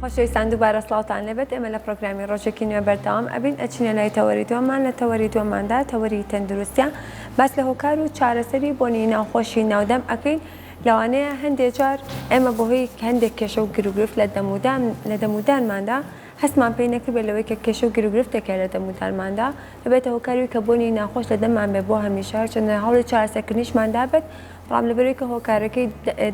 خۆشەویستان دووبارە سڵاوتان لەبێت ئێمە لە پرۆگرامی ڕۆژێکی نوێ بەردەوام ئەبین ئەچینە لای تەوەریتۆمان لە تەوەریتۆماندا تەوەری تەندروستیە باس لە هۆکار و چارەسەری بۆنی ناوخۆشی ناودەم ئەکەین لەوانەیە هەندێک جار ئێمە بەهۆی هەندێک کێشە و گروگرفت لە دەمودانماندا هەستمان پێی نەکردبێت لەوەی کە کێشە و گروگرفتێکە لە دەمودانماندا دەبێتە هۆکاروی کە بۆنی ناخۆش لە دەممان بێ بۆ هەمیشە هەرچەندە هەوڵی چارەسەرکردنیشماندا بێت بەڵام لەبەرەوەی کە هۆکارەکەی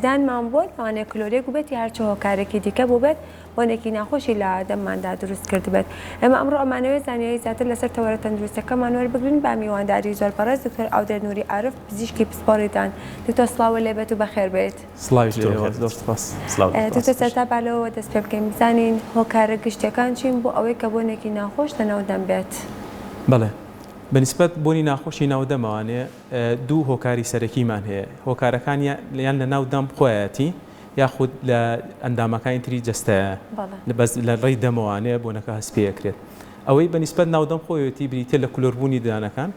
دانمان بۆ لەوانەیە کلۆرێک بێت یا هەرچە هۆکارێکی دیکە بوو بێت بۆنێکی ناخۆشی لە دەمماندا دروست کرد بێت ئێمە ئەمڕۆ ئەمانەوێت زانیاری زیاتر لەسەر تەوەرە تەندروستەکەمان وەربگرین با میوانداری زۆر بەڕێز دکتۆر ئاودەر نووری عارف پزیشکی پسپۆڕیدان دکتۆر سڵاوە لێبێت و بەخێر بێت. دکتۆر سەرتا بالەوە دەست پێ بکەین بزانین هۆکارە گشتەکان چین بۆ ئەوەی کە بۆنێکی ناخۆش لەناو دەم بێت. بەڵێ بەنسبەت بۆنی ناخۆشی ناودەمەوانێ دوو هۆکاری سەرەکیمان هەیە هۆکارەکان یان لە ناو دەم خۆیەتی یاخود لە ئەندامەکانی تری جەستەیە لە ڕێی دەمەوانەیە بۆنەکە هەست پێەکرێت ئەوەی بەنسبەت ناودەم خۆیەتی بریتە لە کلۆربوونی دانەکان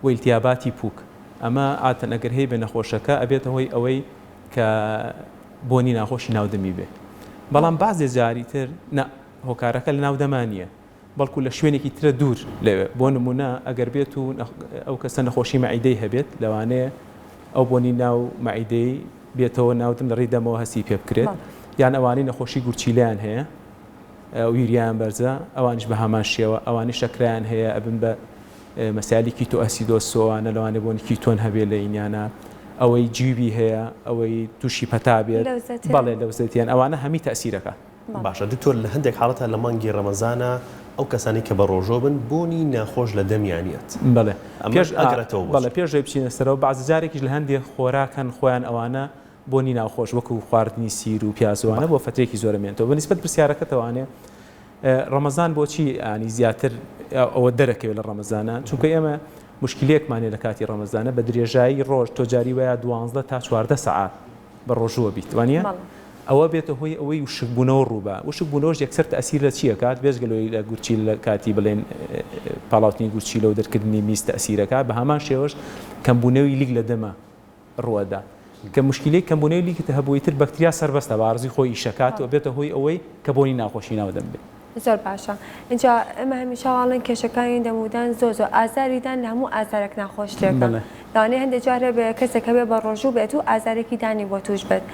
و ئیلتیاباتی پووک ئەمە ئاتەن ئەگەر هەیە بە نەخۆشەکە ئەبێتە هۆی ئەوەی کە بۆنی ناخۆشی ناودەمی بێ بەڵام بازێ جاری تر هۆکارەکە لە ناودەمانیە بەڵکو لە شوێنێکی ترە دوور لەوێ بۆ نمونە ئەگەر بێت و ئەو کەسە نەخۆشی مەعیدەی هەبێت لەوانەیە ئەو بۆنی ناو مەعیدەی بێتەوە ناودم لە ڕێی دەمەوە هەستی پێ بکرێت یان ئەوانەی نەخۆشی گورچیلیان هەیە ویریان بەرزە ئەوانش بە هەمان شێوە ئەوانەی شەکرایان هەیە ئەبن بە مەسایلی کیتۆ ئەسیدۆسۆوانە لەوانێ بۆنی کیتۆن هەبێت لە ئینیانە ئەوەی جیبی هەیە ئەوەی تووشی پەتا بێت بەڵێ لەوزەتیان ئەوانە هەمی تەسیرەکە. باشە دکتۆر لە هەندێک حاڵەتە لە مانگی ڕەمەزانە ئەو کەسانی کە بە ڕۆژۆ بن بۆنی ناخۆش لە دەمیانیت بەڵێ بەڵێ پێش بچینە سەرەوە بەعزە جارێکیش لە هەندێک خۆراکەن خۆیان ئەوانە بۆنی ناخۆش وەکو خواردنی سیر و پیازوانە بۆ فترێکی زۆرەمێنێتەوە بەنسبەت پرسیارەکەتەوانێ ڕەمەزان بۆچی ینی زیاتر ئەوە دەرەکەوێت لە ڕەمەزانە چونکە ئێمە مشکلێکمانێ لە کاتی ڕەمەزانە بە درێژایی ڕۆژ تۆجاری وایە 12 تا 14 سەعات بە ڕۆژوە بیت وانە ئەوە بێتە هۆی ئەوەی وشکبوونەوە ڕووبە وشکبوونەوەش یەکسەر تەسیر لە چیە کات بێژگەلەوەی لە گورچی لە کاتی بڵێن پاڵاوتنی گورچی لەو دەرکردنی میست تەسیرەکە بە هەمان شێوەش کەمبوونەوەی لیگ لە دەمە ڕوەدا کە مشکلەی کەمبوونەوەی لیگتە هەبووی تر بەکتریا سەربەستە بەڕزی خۆی ئیشەکات و بێتە هۆی ئەوەی کە بۆنی ناخۆشی ناودەم بێت. زۆر باشە اینجا ئەمە هەمیشەواڵن کێشەکانی دەمودان زۆ ئازاریدان لە هەموو ئازارێک ناخۆشتێکە لەوانەیە هەندێک جارێ بە کەسێکە بێ بە ڕۆژوو بێت و ئازارێکی دانی بۆ توش بێت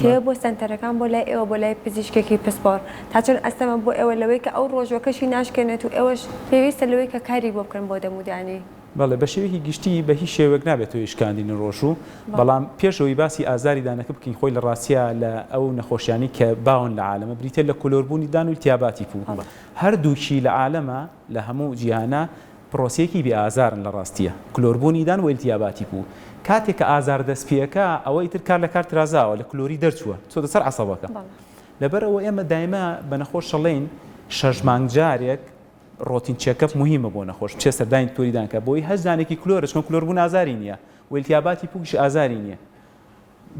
کێ بۆ سنتەرەکان بۆ لای ئێوە بۆ لای پزیشکێکی پسپۆر تا چۆن ئەستەمە بۆ ئێوە لەوەی کە ئەو ڕۆژوەکەشی ناشکێنێت و ئێوەش پێویستە لەوەی کە کاری بۆ بکەن بۆ دەمودانی. بەڵێ بە شێوەیەکی گشتی بە هیچ شێوەیەک نابێتەوە ئیشکاندنی ڕۆژوو بەڵام پێشەوەی باسی ئازاری دانەکە بکەین خۆی لە ڕاستیە لە ئەو نەخۆشیانی کە باون لە عالەمە بریتە لە کلۆربوونی دان و ئیلتیاباتی پوو هەردووکی لە عالەمە لە هەموو جیهانە پرۆسەیەکی بێ ئازارن لە ڕاستیە کلۆربوونی دان و ئیلتیاباتی پوو کاتێک کە ئازار دەست پێەکە ئەوەی تر کار لە کار ترازاوە لە کلۆری دەرچووە چۆتە سەر عەسەبەکە لەبەرەوە ئێمە دایما بە نەخۆش شەڵێن 6 مانگ جارێک ڕۆتین چێکەپ مهمە بۆ نەخۆش بچێ سەردانی تۆریدانکە بۆی هەزانێکی کلۆرە چون کلۆربوون ئازاری نییە و ئیلتیاباتی پووکیش ئازاری نییە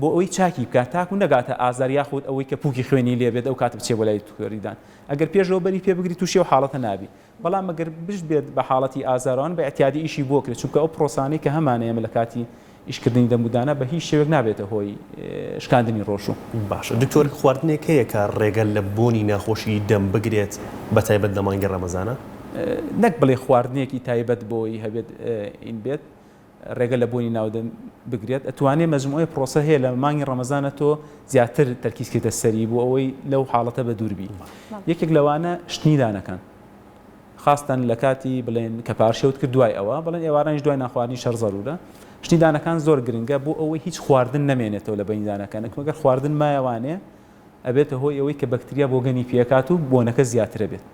بۆ ئەوەی چاکی بکات تاکو نەگاتە ئازار یاخود ئەوەی کە پووکی خوێنی لێبێت ئەو کاتە بچێ بۆ لای تۆریدان ئەگەر پێشەوە بەری پێ بگری تووشی و حاڵەتە نابی بەڵام ئەگەر بشت بێت بە حاڵەتی ئازاران بە احتیادی ئیشی بۆ کرێت چونکە ئەو پرۆسانەی کە هەمانەیە لە کاتی ئیشکردنی دەمودانە بە هیچ شێوەیەک نابێتە هۆی شکاندنی ڕۆژوو. باشە دکتۆر خواردنێک هەیە کە ڕێگە لە بۆنی ناخۆشی دەم بگرێت بە تایبەت لە مانگی ڕەمەزانە نەک بڵێ خواردنێکی تایبەت بۆی هەبێت ئین بێت ڕێگە لە بۆنی ناودەم بگرێت ئەتوانێت مەجموعی پرۆسە هەیە لە مانگی ڕەمەزانە تۆ زیاتر تەرکیزکردە سەری بۆ ئەوەی لەو حاڵەتە بە دووربی یەکێک لەوانە شتنیدانەکان خاستان لە کاتی بڵێن کە پارشەوت کرد دوای ئەوە بڵێن ئێوارانش دوای ناخواردنی شەڕ زەرورە شتنیدانەکان زۆر گرنگە بۆ ئەوەی هیچ خواردن نەمێنێتەوە لە بەیندانەکان ئەگەر خواردن مایەوانێ ئەبێتە هۆی ئەوەی کە بەکتریا بۆ گەنی پێکات و بۆنەکە زیاترە بێت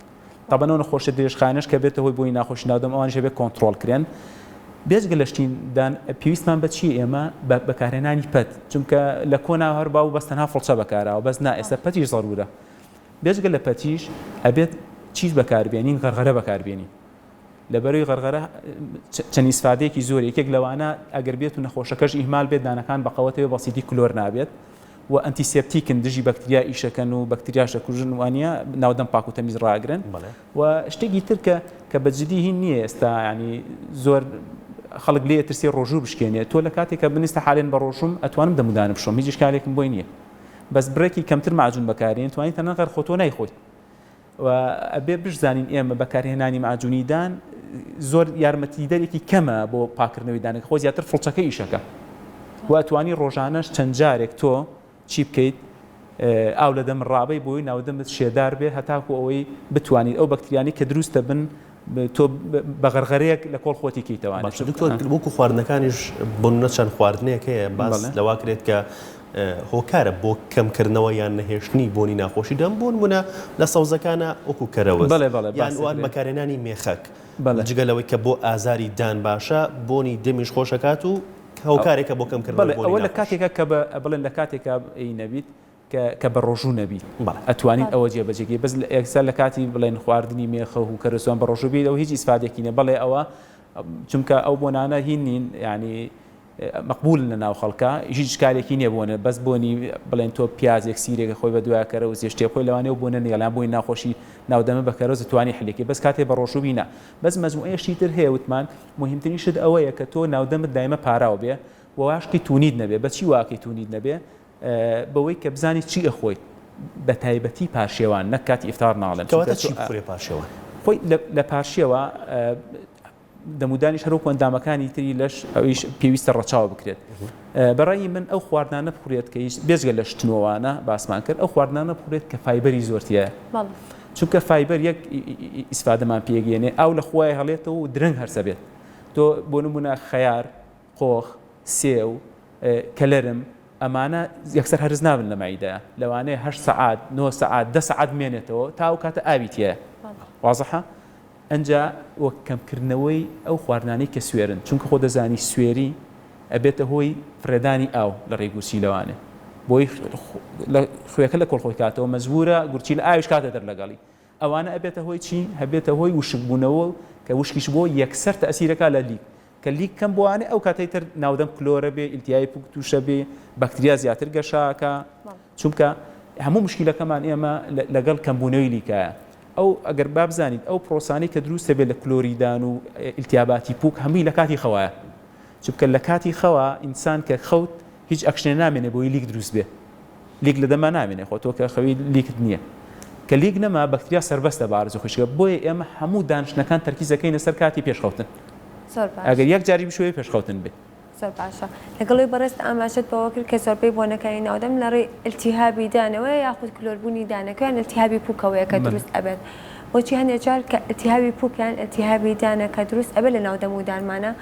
طبعاً نەخۆشە درێژخانەش کە بێتە هۆی بۆی ناخۆشی ناودەم ئەوانش بێت کۆنتڕۆڵکرێن بێجگە لە شتیندان پێویستمان بە چی ئێمە بەکارهێنانی پەت چونکە لە کۆنا هەر باو بەستەنها فڵچە بەکارەوە بەس نا ئێستا پەتیش زەرورە بێجگە لە پەتیش ئەبێت چیز بەکاربێنین غەرغەرە بەکاربێنی لەبەرەوەی غەرغەرە چەند ئیسفادەیەکی زۆر یەکێک لەوانە ئەگەر بێت و نەخۆشەکەش ئیهمال بێت دانەکان بەقەوەتەوە بەسیتی کلۆر نابێت و ئەنتیسێپتیکن دژی بەکتریا ئیشەکەن و بەکتریاشە کوژن وانە ناودەم پاک و تەمیز ڕاگرن و شتێکی تر کە بەجددی هین نییە ئێستا ینی زۆر خەڵک لێ ترسی ڕۆژوو بشکێنێت تۆ لە کاتێکە بنیستە حالێن بە ڕۆژوم ئەتوانم دەمودانە بشۆم هیچ شکالێکم بۆی نییە بەس برێکی کەمتر ماجون بەکارێن توانین تەنانەت خۆتۆ نایخۆیت و ئەبێ بشزانین ئێمە بەکارهێنانی ماجونیدان زۆر یارمەتیدەرێکی کەمە بۆ پاکردنەوەی دانەکە خۆ زیاتر فڵچەکە ئیشەکە و توانی ڕۆژانەش چەند جارێک تۆ چی بکەیت ئاو لە دەم ڕابەی بۆی ناودەمت شێدار بێ هەتاکو ئەوەی بتوانیت ئەو بەکتریانی کە دروستە بن تۆ بە غەرغەرەیەک لە کۆڵ خۆتی کەیتەوانێت وەکو خواردنەکانیش بۆنە چەند خواردنێک هەیە باس لەوا کرێت کە هۆکارە بۆ کەمکردنەوە یان نەهێشتنی بۆنی ناخۆشی دەم بۆن بوونە لە سەوزەکانە وەکو کەرەوەست یان وان بەکارهێنانی مێخەک جگەلەوەی کە بۆ ئازاری دان باشە بۆنی دەمیش خۆشەکات و هەوکارێکە بۆ کەمکردن ئەوە لە کاتێکە کە بڵێن لە کاتێکە نەبیت کە بە ڕۆژوو نەبی ئەتوانین ئەوە جێبەجێگی بەس ئەکسەر لە کاتی بڵێن خواردنی مێخە و کەرەسوان بە ڕۆژوو بیت ئەو هیچ ئیسفادێکی نە بەڵێ ئەوە چونکە ئەو بۆنانە هین نین ینی مەقبول لە ناو خەڵکە هیچ شکارێکی نییە بۆنە بەس بۆنی بڵێن تۆ پیازێک سیرێکە خۆی بە دوایکەرە و زێشتێ خۆی لەوانەیە بۆنە نێڵیان بۆی ناخۆشی ناودەمە بەکەرەوە توانی حلێکی بەس کاتێ بە ڕۆژوو بینە بەس مەجموعەیەشی تر هەیە وتمان مهمترین شت ئەوەیە کە تۆ ناودەمت دایمە پاراو بێ و واشکی تونید نەبێ بەچی واقعی تونید نەبێ بەوەی کە بزانیت چی ئەخۆیت بە تایبەتی پاشێوان نەک کاتی ئیفتار ناڵێن پاشێوان خۆی لە پاشێوە دەمودانیش هەرۆک ئەندامەکانی تری لەش ئەویش پێویستە ڕەچاو بکرێت بەڕای من ئەو خواردانە بخورێت کە هیچ بێژگە لە شتنەوەوانە باسمان کرد ئەو خواردانە بخورێت کە فایبەری زۆرتیە چونکە فایبەر یەک ئیسفادەمان پێگەێنێ ئەو لە خوای هەڵێتەوە و درەنگ هەرسە بێت تۆ بۆ نمونە خەیار قۆخ سێو کەلەرم ئەمانە یەکسەر هەرز نابن لە مایدەیە لەوانەیە 8 سەعات 9 سەعات 10 سەعات مێنێتەوە تا ئەو کاتە ئاویتیە وازەحە ئەنجا وەک کەمکردنەوەی ئەو خواردانەی کە سوێرن چونکە خۆ دەزانی سوێری ئەبێتە هۆی فرێدانی ئاو لە ڕێگوچی لەوانێ بۆی خوێەکە لە کۆڵخۆی کاتەوە مەزبورە گورچی لە ئاویش کاتە دەرلەگەڵی ئەوانە ئەبێتە هۆی چی هەبێتە هۆی وشکبوونەوە کە وشکیش بۆ یەکسەر تەئسیرەکە لە لیک کە لیک کەم بوانێ ئەو کاتەی تر ناودەم کلۆرە بێ ئیلتیای پوک تووشە بێ بەکتریا زیاتر گەشاکە چونکە هەموو مشکلەکەمان ئێمە لەگەڵ کەمبوونەوەی لیکایە ئەو ئەگەر بابزانیت ئەو پرۆسانی کە دروستە بێت لە کلۆریدان و ئیلتیاباتی پوک هەمووی لە کاتی خەوایە چونکە لە کاتی خەوە ئینسان کە خەوت هیچ ئەکشنێ نامێنێ بۆی لیک دروست بێ لیک لە دەما نامێنێ خۆ تۆ کە خەوی لیکت نییە کە لیک نەما بەکتریا سەربەستە بارز و خوشکە بۆیە ئێمە هەموو دانشنەکان تەرکیزەکەینە سەر کاتی پێشخەوتن ئەگەر یەک جاری بشوێ پێشخەوتن بێ زۆر باشە لەگەڵی بەڕست ئاماژت بەوە کرد کە زۆربەی بۆنەکانی ناودەم لە ڕێی ئیلتیهابی دانەوە یاخود کلۆربوونی دانەکەیان ئیلتیهابی پوکەوەیە کە دروست ئەبێت بۆچی هەندێک جار کە ئیلتیهابی پوکیان ئیلتیهابی دانەکە دروست ئەبێت لە ناودەم و دانمانە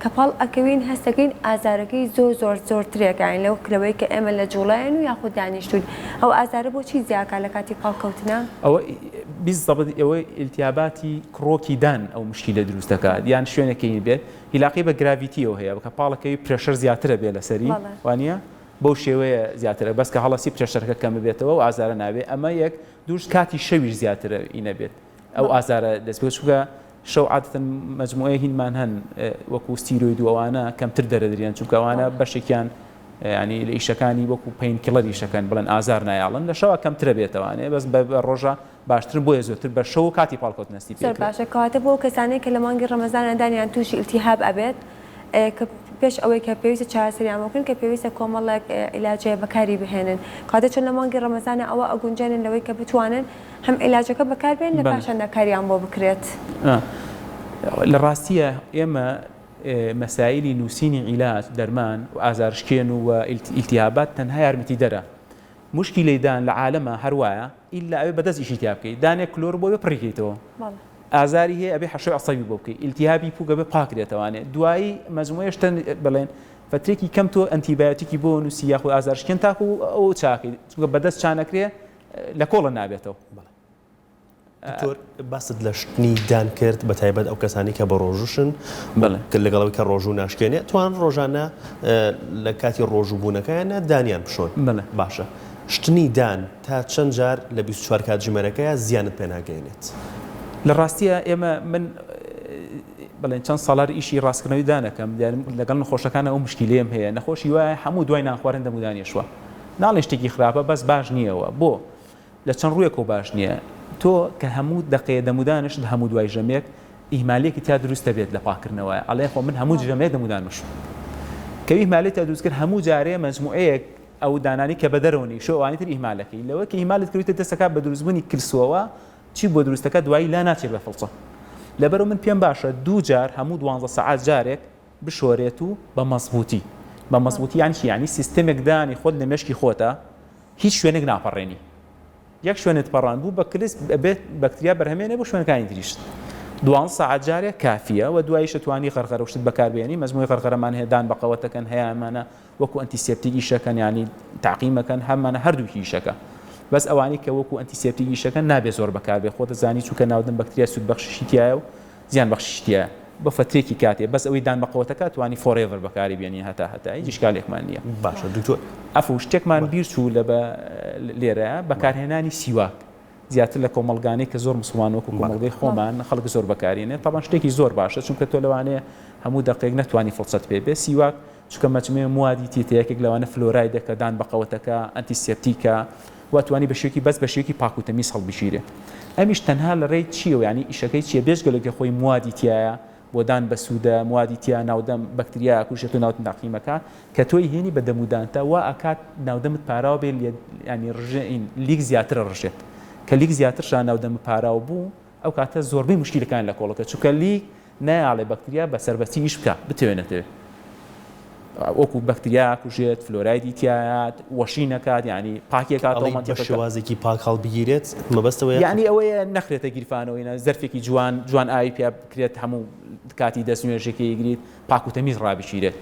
کە پاڵ ئەکەوین هەستەکەین ئازارەکەی زۆرترێکین لەو کلەوەی کە ئێمە لە جوڵایەن و یاخود دانیشتون ئەو ئازارە بۆچی زیاکە لە کاتی پاڵکەوتنە ئەوە بیزەبت ئەوەی ئیلتیاباتی کڕۆکی دان ئەو مشکلە دروست دەکات یان شوێنەکەی بێت هیلاقی بە گراڤیتیەوە هەیە بکە پاڵەکەی پرێشەر زیاترە بێ لەسەری وانە بەو شێوەیە زیاترە بەس کە هەڵەسی پرێشەرەکە کەمە بێتەوە و ئازارە نابێت ئەمە یەک دووش کاتی شەویش زیاترە ئینە بێت ئەو ئازارە دەست پێ چووکە شەو عادەتەن مەجموعەیە هینمان هەن وەکو ستیرۆید و ئەوانە کەمتر دەرەدرێن چونکە ئەوانە بەشێکیان ینی لە ئیشەکانی وەکو پین کڵەری شەکەن بڵێن ئازار نایاڵن لە شەوە کەمترە بێتەوانێ بەس بە ڕۆژە باشتر بۆیە زۆرتر بە شەو کاتی پاڵکەوت نستی پێ باشە کەواتە بۆ کەسانەی کە لە مانگی ڕەمەزانەدانیان تووشی ئیلتیهاب ئەبێت کە پێش ئەوەی کە پێویستە چارەسەریان بکەن کە پێویستە کۆمەڵێک عیلاجەیە بەکاری بهێنن کاتە چۆن لە مانگی ڕەمەزانە ئەوە ئەگونجێنن لەوەی کە بتوانن هەم عیلاجەکە بەکاربێن لە پاشان کاریان بۆ بکرێت لە ڕاستیە ئێمە مەسائلی نووسینی عیلاج دەرمان و ئازارشکێن و ئیلتیهابات تەنها یارمەتی دەرە مشکی لەیدان لە عالەمە هەروایە ئیلا ئەوێ بەدەست ئیشی تیا بکەیت دانێک کلۆر بۆ بپڕیکەیتەوە ئازاری هەیە ئەبێ حەشەی عەسەبی بۆ بکەیت ئیلتیهابی پووکە بێ پاکرێتەوانێت دوایی مەجموعەیەشتەن بڵێن فترێکی کەم تۆ ئەنتیبایۆتیکی بۆ نووسی یاخود ئازارشکێن تاکو ئەو چاکەیت چونکە بەدەست چانەکرێ لە کۆڵە نابێتەوە تۆر باست لە شتنی دان کرد بە تایبەت ئەو کەسانی کە بە ڕۆژوشن لەگەڵەوەی کە ڕۆژوو ناشکێنێ توان ڕۆژانە لە کاتی ڕۆژوو بوونەکەیانە دانیان بشۆن باشە شتنی دان تا چەند جار لە 24 کاتژمێرەکەیە زیانت پێ ناگەێنێت لە ڕاستیە ئێمە من بڵێن چەند ساڵار ئیشی ڕاستکردنەوەی دانەکەم لەگەڵ نەخۆشەکانە ئەو مشکلەیەم هەیە نەخۆشی وایە هەموو دوای ناخواردن دەمودانیشوە ناڵێن شتێکی خراپە بەس باش نییەوە بۆ لە چەند ڕوویەکەوە باش نییە تۆ کە هەموو دقەیە دەمودانش هەموو دوای ژەمێک ئیهمالێکی تا دروستە بێت لە پاکردنەوە ئەڵێ خۆ من هەموو ژەمێک دەمودانش کەوی مالێت تا دروست کرد هەموو جارێ مەجموعەیەک ئەو دانانی کە بە دەرەوەنی شو ئەوانی تر ئیهمالەکەی لەوە کە ئیهمالت کردوتە دەستەکە بە دروستبوونی کلسوەوە چی بۆ دروستەکە دوایی لا ناچێت بە فڵچە لەبەرەوە من پێم باشە دوو جار هەموو 12 سەعات جارێک بشۆرێت و بە مەزبوطی یان چی یعنی سیستەمێک دانی خۆت لە مێشکی خۆتە هیچ شوێنێک ناپەڕێنی یەک شوێنت پەڕان بوو بە کلس بێت بەکتریا بەرهەمێنێ بۆ شوێنەکانی تریشت 12 ساعت جارێک کافیە و دوایش توانی خەرخەرە وشت بەکاربێنی مەزموعی خەرخەرەمان هێدان بەقەوەتەکەن هەیەمانە وەکو ئەنتیسێپتیکی شەکەن ینی تعقیمەکەن هەمانە هەردووکی شەکە بەس ئەوانی کە وەکو ئەنتیسێپتیکی شەکەن نابێ زۆر بەکاربێ خۆتە زانی چووکە ناودن بەکتریا سوود بەخشیتیایە و زیان بەخشیتیایە بە فترێکی کاتێ بەس ئەوەی دان بەقەوەتەکە توانی فۆرێڤر بەکاری بێنی هەتا هیچ شکالێکمان نییە باشە دکتۆر ئەفو شتێکمان بیر چوو لە لێرە بەکارهێنانی سیواک زیاتر لە کۆمەلگانەی کە زۆر مسلمان وەکو کۆمەڵگەی خۆمان خەڵک زۆر بەکارێنێت تاوان شتێکی زۆر باشە چونکە تۆ لەوانەیە هەموو دقیق نەتوانی فڵچەت پێ سیواک چونکە مەجموعە موادی تیتەیەکێک لەوانە فلۆرایدەکە دان بەقەوەتەکە ئەنتیسێپتیکە واتوانی بەشێکی بەس بەشێکی پاکوتەمیز هەڵبژیرێ ئەمیش تەنها لە ڕێی چیە و ینی ئیشەکەی چیە بێژگەلێکی خۆی موادی تایە بۆ دان بە سوودە موادی تیا ناودەم بەکتریا کوشێت و ناوت ناقیمەکە کە تۆی هێنی بە دەمودانتە وا ئاکات ناودەمت پاراوە بێ ینی ڕژین لیگ زیاتر ڕژێت کە لیگ زیاترشان ناودەم پاراوە بوو ئەو کاتە زۆربەی مشکلەکان لە کۆڵەکە چونکە لیگ نایاڵێ بەکتریا بە سەربەستیش بکە بتوێنێتەوە وەکو بەکتریا کوژێت فلۆرایدی تایات وەشی نەکات ینی پاکێکات شێوازێکی پاک هەڵبگیرێت مەبەستەوە ینی ئەوەیە نەخرێتە گیرفانەوەی زەرفێکی جوان ئاوی پێ بکرێت هەموو کاتی دەستنوێژێکی یگریت پاکوتەمیز ڕابشیرێت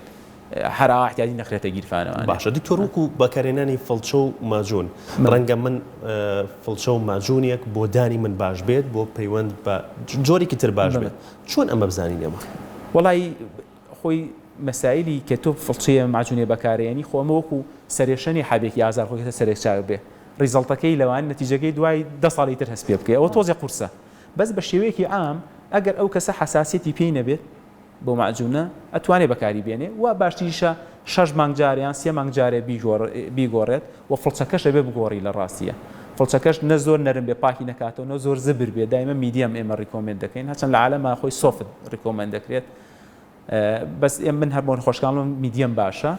هەر احتیاجی نەخرێتە گیرفانەوە باشە دکتۆر وەکو بەکارهێنانی فڵچە و ماجون ڕەنگە من فڵچە و ماجونێک بۆ دانی من باش بێت بۆ پەیوەند بە جۆرێکی تر باش بێت چۆن ئەمە بزانین ئێمە وەڵای خۆی مەسایلی کە تۆ فڵچەیە ماجونێ بەکارێنی خۆمە وەکو سەرێشەنی حەبێکی ئازار خۆکێتە سەرێکچاو بێ ریزڵتەکەی لەوان نەتیجەکەی دوای 10 ساڵی تر هەست پێ بکەی ئەوە تۆزێ قورسە بەس بە شێوەیەکی عام ئەگەر ئەو کەسە حساسیەتی پێی نەبێت بۆ ماجونە ئەتوانێ بەکاری بێنێ و باشتیشە 6 مانگ جاریان 3 مانگ جارێ بیگۆڕێت و فڵچەکەش بێ بگۆڕی لە ڕاستیە فڵچەکەش نە زۆر نەرم بێ پاکی نەکاتەوە نە زۆر زبر بێ دایمە میدیەم ئێمە ڕیکۆمند دەکەین هەچەند لە عالەما خۆی سۆفت ڕیکۆمند دەکرێت بەس من هەر بۆن خۆشکاڵم میدیەم باشە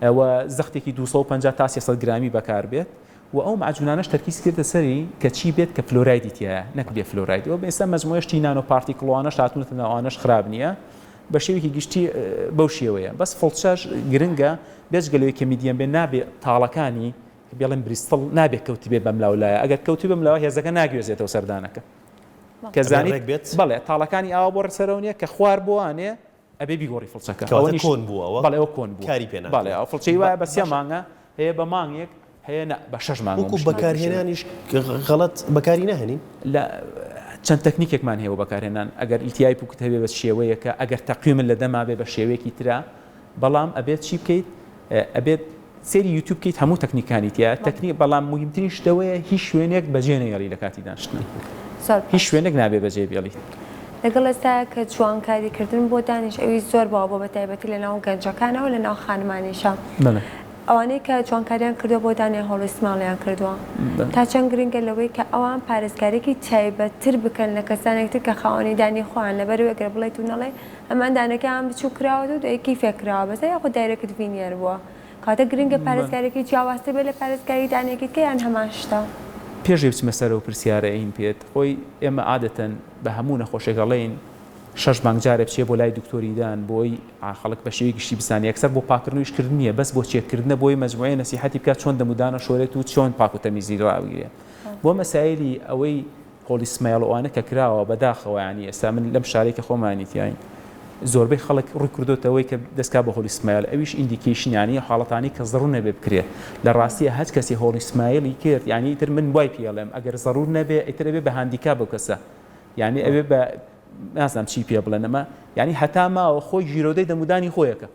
ئەوە زەختێکی 250 تا 300 گرامی بەکار بێت و ئەو معجونانەش تەرکیز کردە سەری کە چی بێت کە فلۆرایدی تایە نەک بێ فلۆراید و بێستا مەجموعەشتی نانۆ پارتیکڵوانەش هاتوونەتە ناوانەش خراپ نییە بە شێوەیەکی گشتی بەو شێوەیە بەس فڵچەش گرنگە بێجگەلەوەی کە میدیەم بێ نابێ تاڵەکانی بێڵێن بریستڵ نابێت کەوتی بێ بەم لاولایە ئەگەر کەوتی بەم لاوە هێزەکە ناگوێزێتەوە سەردانەکە کە زانیت بەڵێ تاڵەکانی ئاوا بۆ ڕسەرەونیە کە خوار بۆوانێ ئەبێ بیگۆڕی فڵچەکە کۆن بووەوە بەڵێ ئەوە کۆن بوو کاری پێ بەڵێ ئەو فڵچەی وایە بە 3 مانگە هەیە بە مانگێک هەیە بە 6 مانگ وەکو بەکارهێنانیش غەڵەت بەکاری ناهێنین لە چەند تەکنیکێکمان هەیە بەکارهێنان ئەگەر ئیتیای پوکت هەبێ بە شێوەیەکە ئەگەر تەقویمت لە دەما بێ بە شێوەیەکی ترا بەڵام ئەبێت چی بکەیت ئەبێت سێری یوتیوب بکەیت هەموو تەکنیکانی تیا تەکنیک بەڵام مهمترین شتەوەیە هیچ شوێنێک بەجێ نەهێڵی لە کاتی دانیشتن هیچ شوێنێک نابێ بەجێ بێڵیت لەگەڵ ئێستا کە جوانکاریکردن بۆ دانیش ئەوی زۆر بەوە بۆ بەتایبەتی لە ناو گەنجەکانەوە لە ناو خانمانیشە ئەوانەی کە جوانکاریان کردو بۆ دانێ هەڵویسماڵیان کردووە تا چەند گرنگە لەوەی کە ئەوان پارێزگارێکی تایبەتتر بکەن لە کەسانێکتر کە خاوەنی دانی خۆیان لەبەرەوە ئەگەر بڵێیت و نەڵێ ئەمان دانەکەیان بچوو کراوە و دوێکی فێکراوە بەسە یاخۆ دایرەکت بینیەر بووە کاتە گرنگە پارێزگارێکی جیاوازتر بێت لە پارێزگاری دانێکیت کە یان هەمان شتە پێشێ بچمە سەرەوە پرسیارە ئین پێت خۆی ئێمە عادەتەن بە هەموو نەخۆشێکەڵێن 6 مانگ جارێ بچێ بۆ لای دکتۆریدان بۆی خەڵک بە شێوەیەکی گشتی بزانێ یەکسەر بۆ پاکردنیشکردن نییە بەس بۆ چێکردنە بۆی مەجموعەیە نەسیحەتی بکات چۆن دەمودانە شۆرێت و چۆن پاکوتەمیزی ڕاوگیرێ بۆ مەسایلی ئەوەی پۆلیسمایڵەوانە کە کراوە بەداخەوە ینی ئێستا من لەم شارێکە خۆمانیتیین زۆربەی خەڵک ڕووی کردوتەوەی کە دەستکا بە هۆلیسمایل ئەویش ئیندیکیشنیانی حاڵەتانی کە زڕوو نەبێ بکرێت لە ڕاستیە هەچ کەسی هۆلیسمایلی کرد ینی ئیتر من وای پێڵێم ئەگەر زەڕور نەبێ ئیتر بێ بە هاندیکا بۆ کەسە یعنی ئەوێ بە نازانم چی پێ بڵێنەمە ینی هەتا ماوە خۆی ژیرۆدەی دەمودانی خۆیەکە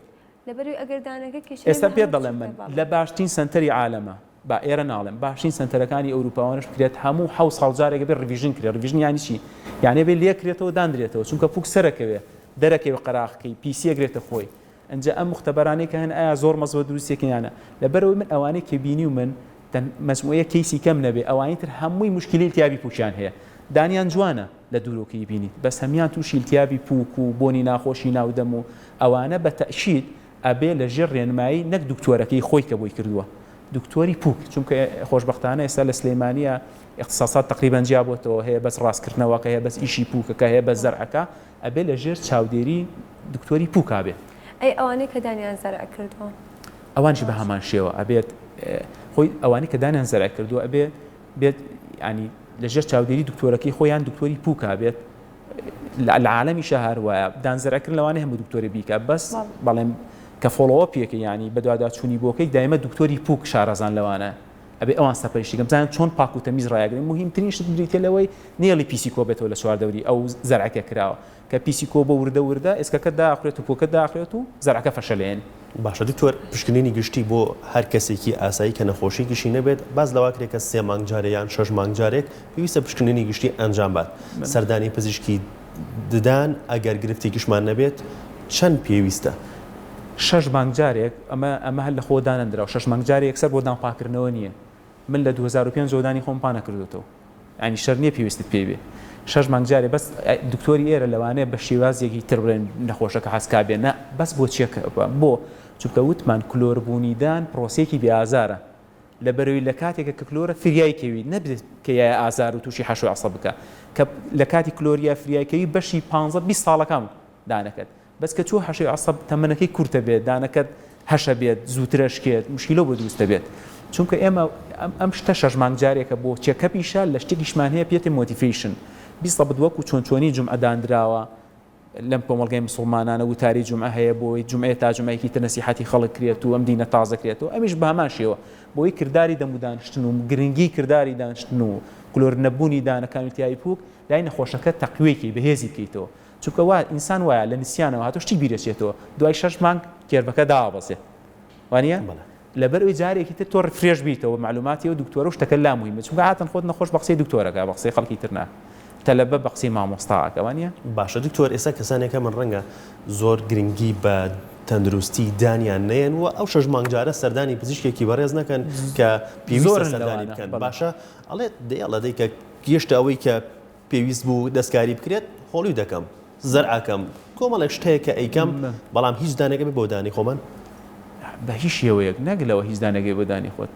ئێستا پێ دەڵێم من لە باشترین سنتەری عالەمە با ئێرە ناڵێم باشترین سنتەرەکانی ئەوروپاوانش بکرێت هەموو 7 ساڵ جارێک بێ ڕیڤیژن کرێت ڕیڤیژن یانی چی یعنی بێ لێکرێتەوە دانرێتەوە چونکە پوک سەرەکەوێ دەرەکەوێ قەراغکەی پیسیەگرێتە خۆی ئەنجا ئەم مختبەرانەی کە هەن ئایا زۆر مەزبە دروستێکیانە لەبەرەوەی من ئەوانەی کە بینی و من مەجموعەیە کەیسی کەم نەبێ ئەوانی تر هەمووی مشکلی التیابی پوچیان هەیە دانیان جوانە لە دوورۆکەی بینیت بەس هەمیان تووشی التیابی پوک و بۆنی ناخۆشی ناودەم و ئەوانە بە تەشید ئەبێ لە ژێر ڕێنمایی نەک دکتۆرەکەی خۆی کە بۆی کردووە دکتۆری پووک چونکە خۆشبەختانە ئێستا لە سلەیمانیە اختصاصات تقریبا جیابەتەوە هەیە بەس ڕاستکردنەوەکە هەیە بەس ئیشی پووکەکە هەیە بەس زەرعەکە ئەبێ لە ژێر چاودێری دکتۆری پووکا بێ ئەی ئەوانەی کە دانیان زەرع کردووە ئەوانشی بە هەمان شێوە ئەبێت خۆی ئەوانی کە دانیان زەرع کردووە ئەبێت بێت ینی لە ژێر چاودێری دکتۆرەکەی خۆیان دکتۆری پووکا بێت لە عالەمی شەهر وایە دانزەرعکردن لەوانەیە هەموو دکتۆری بیکە بەس بەڵێم کە فۆڵۆوەپێکە ینی بەدوادا چوونی بۆکەی دایمە دکتۆری پووک شارەزان لەوانە ئەبێ ئەوان سەپەرشتیگەم بزانن چۆن پاک و تەمیز ڕایگرن مهمترین شت بریتە لەوەی نێڵی پیسیکۆ بێتەوە لە چواردەوری ئەو زەرعەکە کراوە کە پیسیکۆ بە وردە ئێسکەکە داخرێت و پۆکە داخرێت و زەرعەکە فەشەلێن باشە دکتۆر پشکنینی گشتی بۆ هەر کەسێکی ئاسایی کە نەخۆشی گشتی نەبێت باز لەواکرێکە 3 مانگ جارەیان 6 مانگ جارێک پێویستە پشکنینی گشتی ئەنجام بات سەردانی پزیشکی ددان ئەگەر گرفتێکیشمان نەبێت چەند پێویستە 6 مانگ جارێک ئەمە هەر لە خۆ دانەندراوە 6 مانگ جارێک سەر بۆ دانپاکردنەوە نییە من لە 2005 زۆدانی خۆم پانە کردوتەوە ینی شەر نییە پێویستت پێ بێ 6 مانگ جارێ بەس دکتۆری ئێرە لەوانەیە بە شێوازێکی تر بڵێن نەخۆشەکە حەسکا بێ نە بەس بۆ چیەکە بۆ چونکە وتمان کلۆربوونیدان پرۆسێکی بێئازارە لە بەرەوەی لە کاتێکە کە کلۆرە فریای کەوی نەبێت کە یای ئازار و تووشی حەشو عەسەب بکە کە لە کاتی کلۆریە فریایکەوی بەشی 15-20 ساڵەکان دانەکەت بەس کە چوو حەشوی عەسەب تەمەنەکەی کورتە بێت دانەکەت هەشە بێت زووترە شکێت مشکلە بۆ دروستە بێت چونکە ئێمە ئەم شتە 6 مانگ جارێکە بۆ چێکەپیشە لە شتێکیشمان هەیە پێێتی مۆتیڤیشن بیستە بدوەکو چۆنچۆنی جومعە دانراوە لەم کۆمەڵگەی مسلمانانە وتاری جومعە هەیە بۆی جومعە تا جومعەیەکی تر نەسیحەتی خەڵک کرێت و ئەم دینە تازەکرێتەوە ئەمیش بە هەمان شێوە بۆی کردداری دەمودانشتن و گرنگی کردداری دانشتن و کلۆر نەبوونی دانەکانی تیایی پووک لای نەخۆشەکە تەقویەکی بەهێزی بکەیتەوە چونکە وا ئینسان وایە لە نسیانەوە هاتۆ شتی بیرەچێتەوە دوای 6 مانگ کێربەکە داوەبەسێ وانە لەبەرەوەی جارێکی تر تۆ فرێش بیتەوە معلوماتی و دکتۆرە و شتەکە لا مهمە چونکە هاتن خۆت نەخۆش بە قسەی دکتۆرەکە بە قسەی خەڵکی تر نا تەلەبە بە قسەی مامۆستاکەوانە باشە دکتۆر ئێستا کەسانێکە من ڕەنگە زۆر گرنگی بە تەندروستی دانیان نەیەن و ئەو 6 مانگ جارە سەردانی پزیشکێکی بەڕێز نەکەن کە پێویستە سەردانی بکەن باشە ئەڵێ دەیڵەدەی کە گەشتە ئەوەی کە پێویست بوو دەستکاری بکرێت هۆڵی دەکەم زەرعەکەم کۆمەڵێک شتەیە کە ئەیکەم بەڵام هیچ دانەکە بێ بۆ دانی خۆمان بە هیچ شێوەیەک نەگلەوە هیچ دانەگەی بۆ دانی خۆت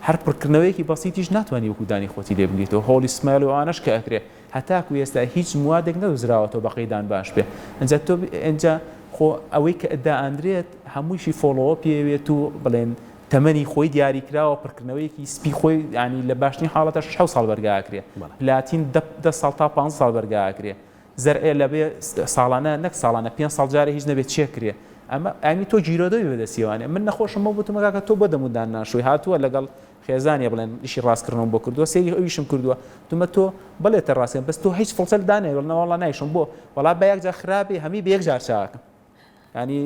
هەر پڕکردنەوەیەکی بەسیتیش ناتوانانی وەکو دانی خۆتی لێ بگریتەوە هۆڵی سمایل و ئانەش کە ئەکرێ هەتاکو ئێستا هیچ موادێک نەدۆزراوەتەوە بە قەیدان باش بێ ئەنجا تۆ ئەنجا خۆ ئەوەی کە ئەدائاندرێت هەموویشی فۆڵۆوە پێوێت و بڵێن تەمەنی خۆی دیاری کراوە پڕکردنەوەیەکی سپی خۆی ینی لە باشترین حاڵەتە 6 ساڵ بەرگاکرێ پلاتین 10 ساڵ تا 15 ساڵ بەرگاکرێ زەرعێ لەبێ ساڵانە نەک ساڵانە 5 ساڵ جارە هیچ نەبێت چێکرێ ئەمە ئەنی تۆ گیرۆدەوی بەدەستیوانێ من نەخۆشم بۆ بتمەکە تۆ بۆ دەمودان ناشوی هاتووە لەگەڵ خێزانێ بڵێن ئیشی ڕاستکردنەوە بۆ کردووە سێری ئەویشم کردووە دومە تۆ بڵێتە ڕاستێن بەس تۆ هیچ فڵسەل دانێ وڵنەوەڵە نایشم بۆ وڵا بە یەکجار خراپی هەمی بە یەکجار چاکە ینی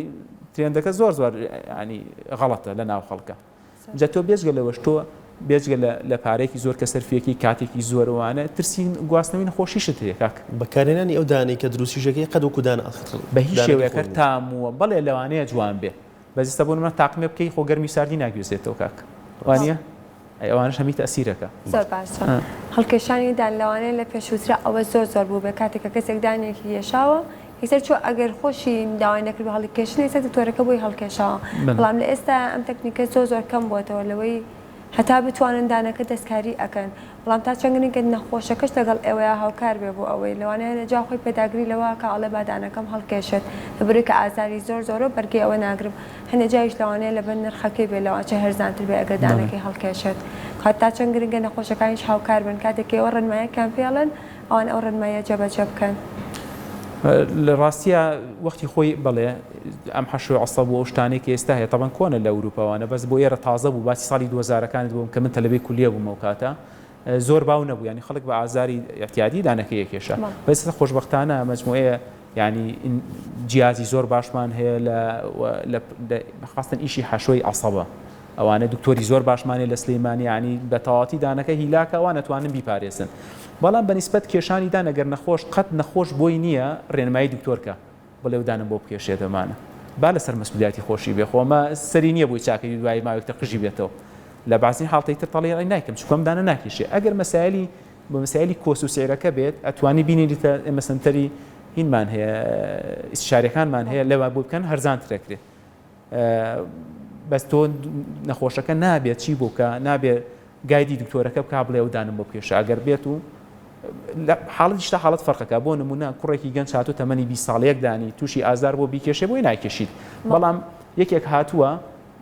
ترێندەکە زۆر ینی غەڵەتە لە ناو خەڵکە جا تۆ بێجگە لەوەش تۆ بێجگە لە پارێکی زۆر کە سەرفیەکی کاتێکی زۆرەوانە ترسی گواستنەوەی نەخۆشیشت هەیە کاک بەکارێنانی ئەو دانەی کە دروستیژەکەی قەد وەکو دان بە هیچ شێوەیەکە تامووە بەڵێ لەوانەیە جوان بێ بەزیستە بۆ منە تاقمێ بکەی خۆ گەرمی ساردی ناگوێزێتەوە کاک وانە ئەوانش هەمی تەسیرەکە زۆر باشە هەڵکێشانی دانلەوانەیە لە پێشووترە ئەوە زۆر بوو بە کاتێکە کەسێک دانێکی یێشاوە هیچەر چۆ ئەگەر خۆشی داوای نەکرد بە هەڵکێشن ێستا دکتۆرەکە بۆی هەڵکێشاوە بەڵام لە ئێستا ئەم تەکنیکە زۆر کەم بووەتەوە لەوەی هەتا بتوانن دانەکە دەستکاری ئەکەن بەڵام تا چەندێک نەخۆشەکەش لەگەڵ ئێوەیە هاوکار بێ بۆ ئەوەی لەوانەیە لەجا خۆی پێداگری لەوە کە ئەڵێ بادانەکەم هەڵکێشێت لەبەرەوەی کە ئازاری زۆرە بەرگی ئەوە ناگرم هەندێک جایش لەوانەیە لەبەر نرخەکەی بێ لەوانچە هەرزانتر بێ ئەگەر دانەکەی هەڵکێشێت هەتا چەند گرنگە نەخۆشەکانیش هاوکار بن کاتێک ئێوە ڕێنماییەکیان پێڵێن ئەوان ئەو ڕێنماییە جێبەجێ بکەن لە ڕاستیە وەختی خۆی بڵێ ئەم حەشوی عەسەب و شتانێکی ئێستا هەیە تەبەن کۆنە لە ئەوروپاوانە بەس بۆ ئێرە تازە بوو باسی ساڵی 2000ەکانت بووم کە من تەلەبەی کولیە بوومە و کاتە زۆر باو نەبوو ینی خەڵک بە ئازاری احتیاطی دانەکەی یەکێشە بەس خۆشبەختانە مەجموعەیە ینی جیازی زۆر باشمان هەیە لە خاستن ئیشی حەشوی عەسەبە ئەوانە دکتۆری زۆر باشمانێ لە سلەیمانی ینی بە تەواتی دانەکە هیلاکە ئەوان نەتوانن بیپارێزن بەڵام بەنسبەت کێشانی دان ئەگەر نەخۆش قەت نەخۆش بۆی نییە ڕێنمایی دکتۆرکە بڵێ دانم بۆ بکێشێتەمانە با لەسەر مەسئولیەتی خۆشی بێ خۆمە سەری نییە بۆی چاکەی دوای ماوەیەکتە قژی بێتەوە لە بازین حاڵتەی تر تەڵێ نایکەم چکۆم دانە ناکێشێ ئەگەر مەسایلی بە مەسایلی کۆس و سێرەکە بێت ئەتوانی بینیتە ئێمە سنتەری هینمان هەیە ئیسشارەکانمان هەیە لەوە بۆ بکەن هەرزانترەکرێت بەس تۆ نەخۆشەکە نابێت چی بووکە نابێت گایدی دکتۆرەکە بک بڵێ و دانم بۆ پێش ئەگەر بێت و حاڵت شتا حاڵت فەرقەکە بۆ نمونە کوڕێکی گەنج هاتوو تەمەنی 20 ساڵەیەک دانی تووشی ئازار بۆ بیکێشێ بۆی ناکێشیت بەڵام یەکێک هاتووە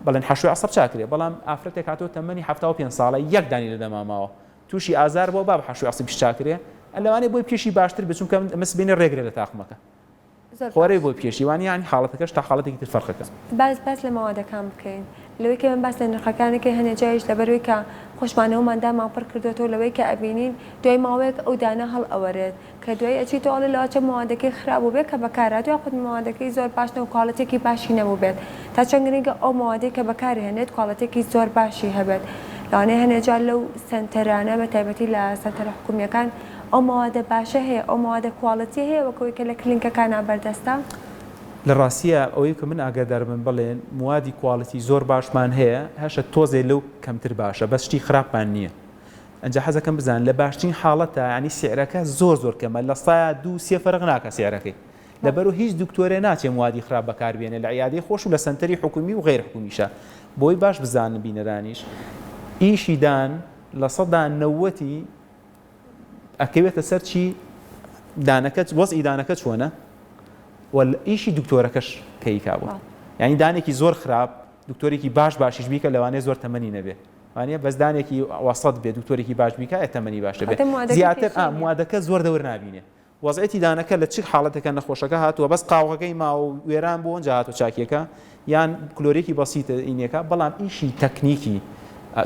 بەڵێن حەشوی عەسەب چاکرێ بەڵام ئافرەتێک هاتووە تەمەنی 75 ساڵە یەک دانی لە دەماماوە تووشی ئازار بۆ با بە حەشوی عەسەب چاکرێ ئەلەوانێ بۆی پێشی باشتر بچونکە مەسبینی ڕێگرێ لە تاقمەکە خۆرەی بۆ پێشیوانی یانی حاڵەتەکەش تا حاڵەتێکی تر فەرقەکە باس لە ماوەدەکان بکەین لەوەی کە من باس لە نرخەکانێکی هەنێ جایش لەبەروی کە خۆشمانەوەماندا ماپڕ کردوێتەوە لەوەی کە ئەبینین دوای ماوەیەک ئەو دانە هەڵ ئەوەرێت کە دوای ئەچیتەوە ئەڵێ لەواچە ماوەدەکەی خراپ بێت کە بەکارات یا خود ماوەدەکەی زۆر باش و کواڵەتێکی باشی نەبوو بێت تا چەند گرنگە ئەو ماوەدەی کە بەکاری هێنێت کواڵەتێکی زۆر باشی هەبێت لەوانەیە هەنێجار لەو سنتەرانە بە تایبەتی لە سەنتەرە حکومیەکان ئەو ماوەدە باشە هەیە ئەو ماوەدە کواڵەتی هەیە وەکەوەی کە لە کلینکەکانە بەردەستە لە ڕاستیە ئەوەی کە من ئاگادار بم بڵێن موادی کواڵەتی زۆر باشمان هەیە هەشە تۆزێ لەو کەمتر باشە بەس شتی خراپمان نییە ئەنجا حەزەکەم بزان لە باشترین حاڵەتە ینی سعرەکە زۆر کەمە لە سایە 2-3 فەرق ناکە سعرەکەی لەبەرو هیچ دکتۆرێ ناچێ موادی خراپ بەکاربێنێ لە عیادەی خۆش و لە سنتەری حکومی و غیر حکومیشە بۆی باش بزانن بینەرانیش ئیشی دان لە 90 ئەکەوێتە سەر چی دانەکە وەزئی دانەکە چۆنە ئیشی دکتۆرەکەش کەیکا بوو ینی دانێکی زۆر خراپ دکتۆرێکی باشیش بیکە لەوانەیە زۆر تەمەنی نەبێ وانە بەس دانێکی وەسەد بێ دکتۆرێکی باش بیکە تەمەنی باشە بێت زیاتر موادەکە زۆر دەور نبینێ وەزعەتی دانەکە لە چ حاڵەتەکە نەخۆشەکە هاتووە بەس قاوەکەی ما و وێران بۆ ئەنجا هاتووە چاکیەکە یان کلۆرێکی بەسیتە ئینێکە بەڵام ئیشی تەکنیکی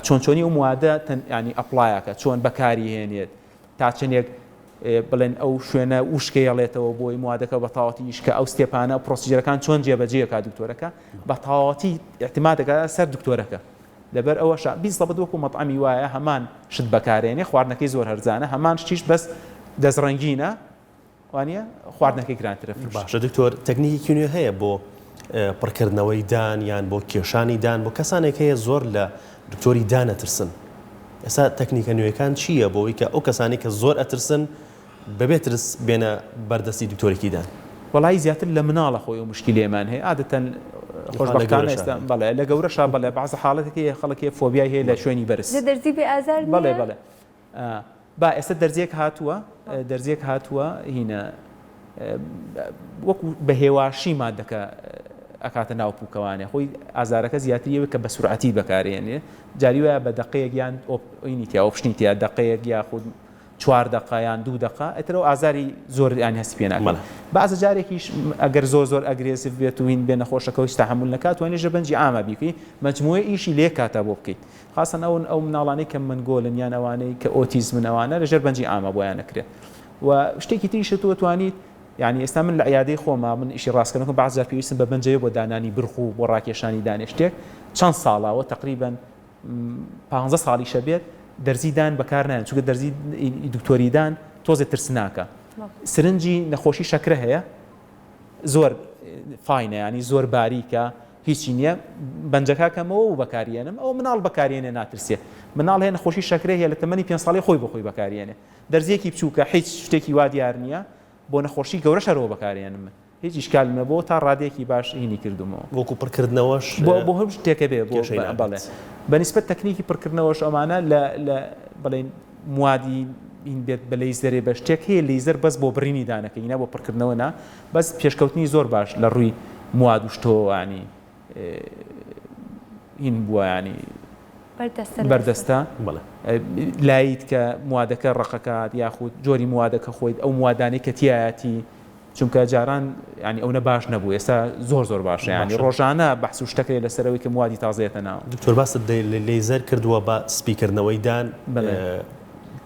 چۆنچۆنی و موادە ینی ئەپلایەکە چۆن بەکاری هێنێت تا چنێک بڵێن ئەو شوێنە وشکەیەڵێتەوە بۆی موادەکە بە تاواتی شکە ئەو ستێپانە پرۆسیجەرەکان چۆن جێبەجێکە دکتۆرەکە بە تاواتی احتیمادەکە سەر دکتۆرەکە لەبەر ئەوەش 20 وەکو مەطعەمی وایە هەمان شت بەکارێنێ خواردنەکەی زۆر هەرزانە هەمان شتیش بەس دەزڕەنگینە وانە خواردنەکەی گرانترە باشە دکتۆر تەکنیکی نوێ هەیە بۆ پڕکردنەوەی دان یان بۆ کێشانی دان بۆ کەسانێک هەیە زۆر لە دکتۆری دانەترسن ئێستا تەکنیکە نوێیەکان چییە بۆەوەی کە ئەو کەسانی کە زۆر ئەترسن بەبێترس بێنە بەردەستی دکتۆرێکی دان وڵی زیاتر لە مناڵە خۆی و مشکلێمان هەیە عادەتەن خۆشبەختانە ئێستا بەڵێ لە گەورەشا بەڵێ بەعزە حاڵەتێکی خەڵکی فۆبیای هەیە لە شوێنی بەرز دەرزی بێ ئازار بەڵێ با ئێستا دەرزێک هاتووە هینە وەکو بە هێواشی مادەکە ئەکاتە ناوپووکەوانێ خۆی ئازارەکە زیاتریەوە کە بە سورعەتی بەکارێنێ جاری وایە بە دقەیەک یان ئینیتیا ئۆپشنیتیا دقەیەک یاخود 4 دقه یان 2 دقه ئەترەوە ئازاری زۆر یانی هەست پێ ناکەن بەعزە جارێکیش ئەگەر زۆر ئەگرێسیڤ بێت و هین بێنە خۆشەکەەوەی تەحمل نەکات توانێ ژەبەنجی ئامە بیکەی مەجموعە ئیشی لێ کاتە بۆ بکەیت خاصەن ئەو مناڵانەی کە منگۆلن یان ئەوانەی کە ئۆتیزمن ئەوانە لە ژەربەنجی ئامە بۆیان نەکرێت و شتێکی تریش تۆ توانیت یعنی ئێستا من لە عیادەی خۆما من ئیشی ڕاستکردنەکەم بەعزە پێویستم بە بەنجەوە بۆ دانانی برخ و بۆ ڕاکێشانی دانیشتێک چەند ساڵاوە تقریبا 15 ساڵی شەبێت دەرزیدان بەکار نایەن چونکە دەرزی دکتۆریدان تۆزێ ترسناکە سرنجی نەخۆشی شەکرە هەیە زۆر فاینە ینی زۆر باریکە هیچی نییە بەنجەکە کەمەوە و بەکارێنم ئەو مناڵ بەکارێنێ ناترسێ مناڵ هەیە نەخۆشی شەکرە هەیە لە تەمەنی 5 ساڵی خۆی بۆ خۆی بەکارێنێ دەرزیەکی بچووکە هیچ شتێکی وا دیار نییە بۆ نەخۆشی گەورە شەرەوە بەکارێنم هیچ ئیشکال نەبوو تا ڕادێکی باش هینی کردمەوە وەکو پڕکردنەوەش بۆ هەم شتێکە بێ بڵێ بەنسبەت تەکنیکی پڕکردنەوەش ئەمانە لە بڵێن موادی این بێت بە لەیزەرێ بە شتێک هەیە لەیزەر بەس بۆ بڕینی دانەکە ینا بۆ پڕکردنەوە نا بەس پێشکەوتنی زۆر باش لە ڕووی مواد و شتۆوانی هین بووە ینی بەردەستە لایت کە موادەکە ڕقەکات یاخود جۆری موادەکە خۆیت ئەو موادانەی کە تایەتی چونکە جاران ینی ئەوە باش نەبوو ئێستا زۆر باشە ینی ڕۆژانە بەحس و شتەکەی لەسەرەوەی کە موادی تازەیەتە ناو دکتۆر باست لەیزەر کردووە بە سپیکردنەوەی دان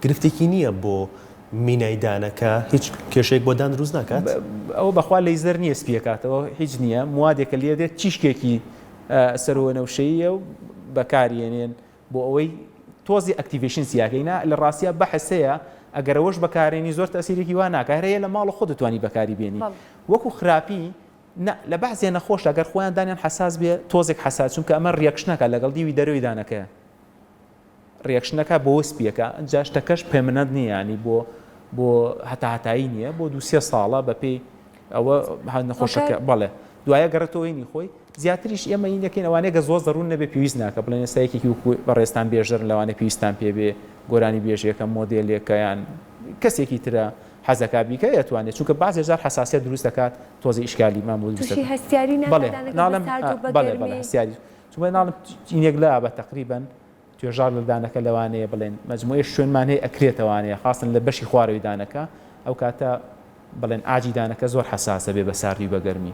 گرفتێکی نییە بۆ مینای دانەکە هیچ کێشێک بۆ دان دروست ناکات ئەوە بەخوا لەیزەر نییە سپیەکاتەوە هیچ نییە موادێکە لێ دێت چیشکێکی سەرۆنەوشەیە و بەکارێنێن بۆ ئەوەی تۆزی ئەکتیڤیشن سیاکەینا لە ڕاستیە بەحسەیە ئەگەرەوەش بەکارێنی زۆر تەسیرێکی وا ناکە هەرەیە لە ماڵ خۆ دەتوانی بەکاری بێنی وەکو خراپی لە بەعزێ نەخۆش ئەگەر خۆیان دانیان حساس بێ تۆزێک حساس چونکە ئەمە ڕێکشنەکە لەگەڵ دیوی دەروی دانەکەیە ڕێکشنەکە بۆ وەسپیەکە ئەجا شتەکەش پێمنەت نییە ینی بۆ هەتاهتایی نییە بۆ 2-3 ساڵە بەپێی ئەوە نەخۆشەکە بەڵێ دوایە گەڕێتەوەینی خۆی زیاتریش ئێمە اینەکەین ئەوانەیە کە زۆر زەڕون نەبێ پێویست ناکە بڵێن ئێستایەکێکی بەڕێستان بێژەرن لەوانە پێویستان پێبێ گۆرانی بێژەکە مۆدێلێکەیان کەسێکی ترە حەزەکە بیکە ئەتوانێت چونکە بعضی جار حساسیت دروست دەکات تۆزی ئیشکالی مامۆ تووشی هەستیاری بەڵێ هەستیاری چونکە ناڵم اینێک لە بە تقریبا توێژار لەدانەکە لەوانەیە بڵێن مەجموعی شوێنمان هەیە ئەکرێتەوانەیە خاصن لە بەشی خوارەوەی دانەکە ئەو کاتە بڵێن ئاجی دانەکە زۆر حساسە بێ بە ساردی و بە گەرمی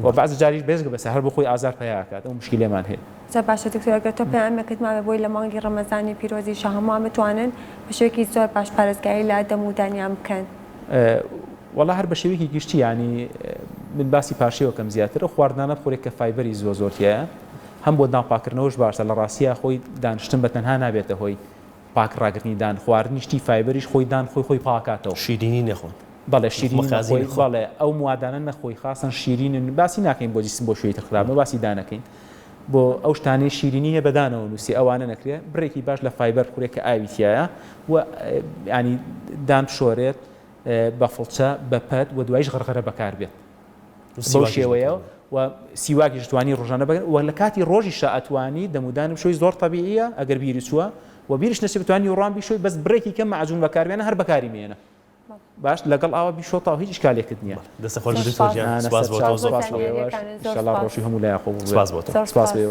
و بعض جاریش بێزگە بەسەر هەر بخۆی ئازار پیاکات ئەو مشکلێمان هەیە زۆر باشە دکتۆرەگە تۆ پێیانمەکەت ماوێ بۆی لە مانگی ڕەمەزانی پیرۆزی شەهەموان بتوانن بە شێوەیەکی زۆر باش پارێزگایی لا دەمودانیان بکەن وەڵا هەر بە شێوەیەکی گشتی ینی من باسی پاشێوەکەم زیاترە خواردنانە بخۆرێک کە فایبەری زۆرتیایە هەم بۆ دانپاکردنەوەش باشە لە ڕاستیە خۆی دانیشتن بە تەنها نابێتە هۆی پاک ڕاگرنی دان خواردنیشتی فایبەریش خۆی دان خۆی پاکاتەوە شیرینی نەخۆن بەڵێ شیرین بەڵێ ئەو موادانە نەخۆی خاصن شیرین باسی ناکەین بۆ جسم بۆ شوێتی خراپە باسی دانەکەین بۆ ئەو شتانەی شیرینی هەیە بەدانەوە نووسی ئەوانە نەکرێ بڕێکی باش لە فایبەر کوڕێک کە ئاویتیایە و ینی دان شۆرێت بە فڵچە بە پەت و دوایش غەرغەرە بەکار بێت بەو شێوەیە و سیواکیش توانی ڕۆژانە بگەن و لە کاتی ڕۆژی شەئەتوانی دەمودانم شۆی زۆر طبیعیە ئەگەر بیری چووە و بیریش نەچێت بتوانی ڕوان بیشۆی بەس بڕێکی کەم مەعجون بەکاربێنە هەر بەکاری مێنە باش لەگەڵ ئەوە بیشۆتەوە هیچ ئیشکالێکت نییە دەستەخۆش دکتۆر جیان سپاس بۆ تۆ ئینشاءالله ڕۆژی هەموو لای خۆ سپاس بۆ تۆ سپاس بێ